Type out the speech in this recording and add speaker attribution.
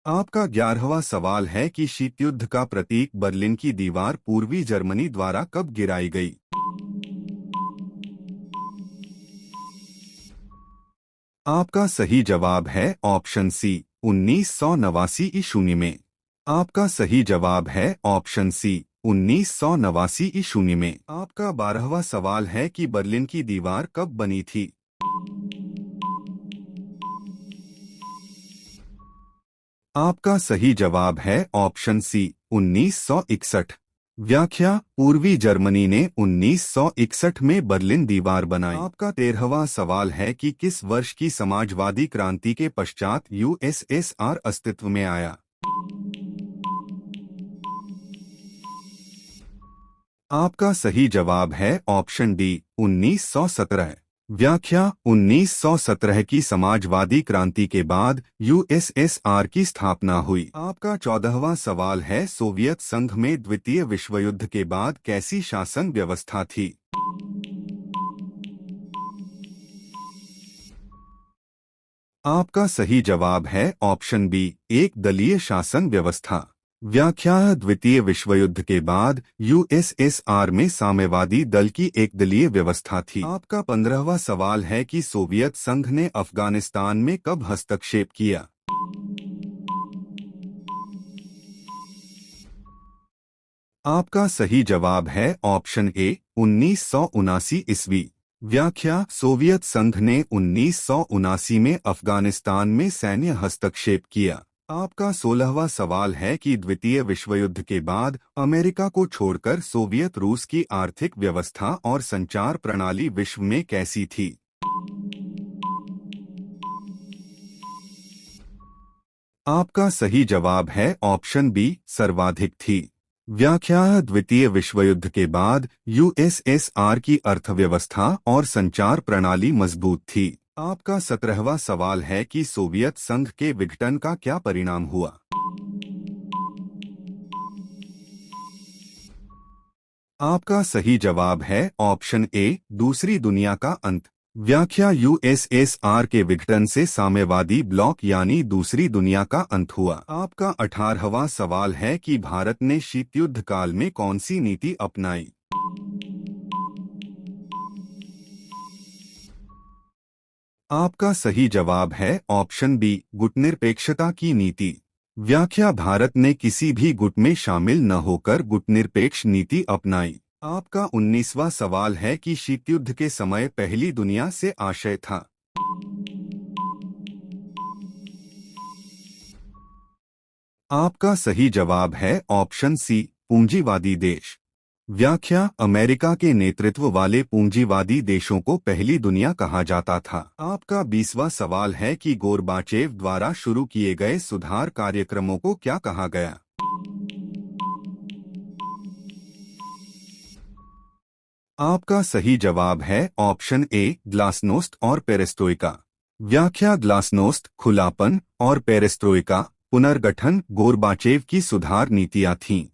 Speaker 1: आपका 11वां सवाल है कि शीत युद्ध का प्रतीक बर्लिन की दीवार पूर्वी जर्मनी द्वारा कब गिराई गई। आपका सही जवाब है ऑप्शन सी 1989 ईशून्य में। आपका सही जवाब है ऑप्शन सी 1989 ईशून्य में। आपका 12वां सवाल है कि बर्लिन की दीवार कब बनी थी। आपका सही जवाब है ऑप्शन सी 1961। व्याख्या पूर्वी जर्मनी ने 1961 में बर्लिन दीवार बनाई। आपका 13वां सवाल है कि किस वर्ष की समाजवादी क्रांति के पश्चात यूएसएसआर अस्तित्व में आया। आपका सही जवाब है ऑप्शन डी 1917। व्याख्या 1917 की समाजवादी क्रांति के बाद यूएसएसआर की स्थापना हुई। आपका 14वां सवाल है सोवियत संघ में द्वितीय विश्व युद्ध के बाद कैसी शासन व्यवस्था थी। आपका सही जवाब है ऑप्शन बी एक दलीय शासन व्यवस्था। व्याख्या द्वितीय विश्व युद्ध के बाद यूएसएसआर में साम्यवादी दल की एक दलीय व्यवस्था थी। आपका 15वां सवाल है कि सोवियत संघ ने अफगानिस्तान में कब हस्तक्षेप किया। आपका सही जवाब है ऑप्शन ए 1979 ईस्वी। व्याख्या सोवियत संघ ने 1979 में अफगानिस्तान में सैन्य हस्तक्षेप किया। आपका 16वां सवाल है कि द्वितीय विश्व युद्ध के बाद अमेरिका को छोड़कर सोवियत रूस की आर्थिक व्यवस्था और संचार प्रणाली विश्व में कैसी थी। आपका सही जवाब है ऑप्शन बी सर्वाधिक थी। व्याख्या द्वितीय विश्व युद्ध के बाद यूएसएसआर की अर्थव्यवस्था और संचार प्रणाली मजबूत थी। आपका 17वां सवाल है कि सोवियत संघ के विघटन का क्या परिणाम हुआ। आपका सही जवाब है ऑप्शन ए दूसरी दुनिया का अंत। व्याख्या यूएसएसआर के विघटन से साम्यवादी ब्लॉक यानी दूसरी दुनिया का अंत हुआ। आपका 18वां सवाल है कि भारत ने शीत युद्ध काल में कौन सी नीति अपनाई। आपका सही जवाब है ऑप्शन बी गुटनिरपेक्षता की नीति। व्याख्या भारत ने किसी भी गुट में शामिल न होकर गुटनिरपेक्ष नीति अपनाई। आपका 19वां सवाल है कि शीत युद्ध के समय पहली दुनिया से आशय था। आपका सही जवाब है ऑप्शन सी पूंजीवादी देश। व्याख्या अमेरिका के नेतृत्व वाले पूंजीवादी देशों को पहली दुनिया कहा जाता था। आपका 20वां सवाल है कि गोरबाचेव द्वारा शुरू किए गए सुधार कार्यक्रमों को क्या कहा गया। आपका सही जवाब है ऑप्शन ए ग्लासनोस्ट और पेरेस्ट्रोइका। व्याख्या ग्लासनोस्ट खुलापन और पेरेस्ट्रोइका पुनर्गठन गोरबाचेव की सुधार नीतियां थीं।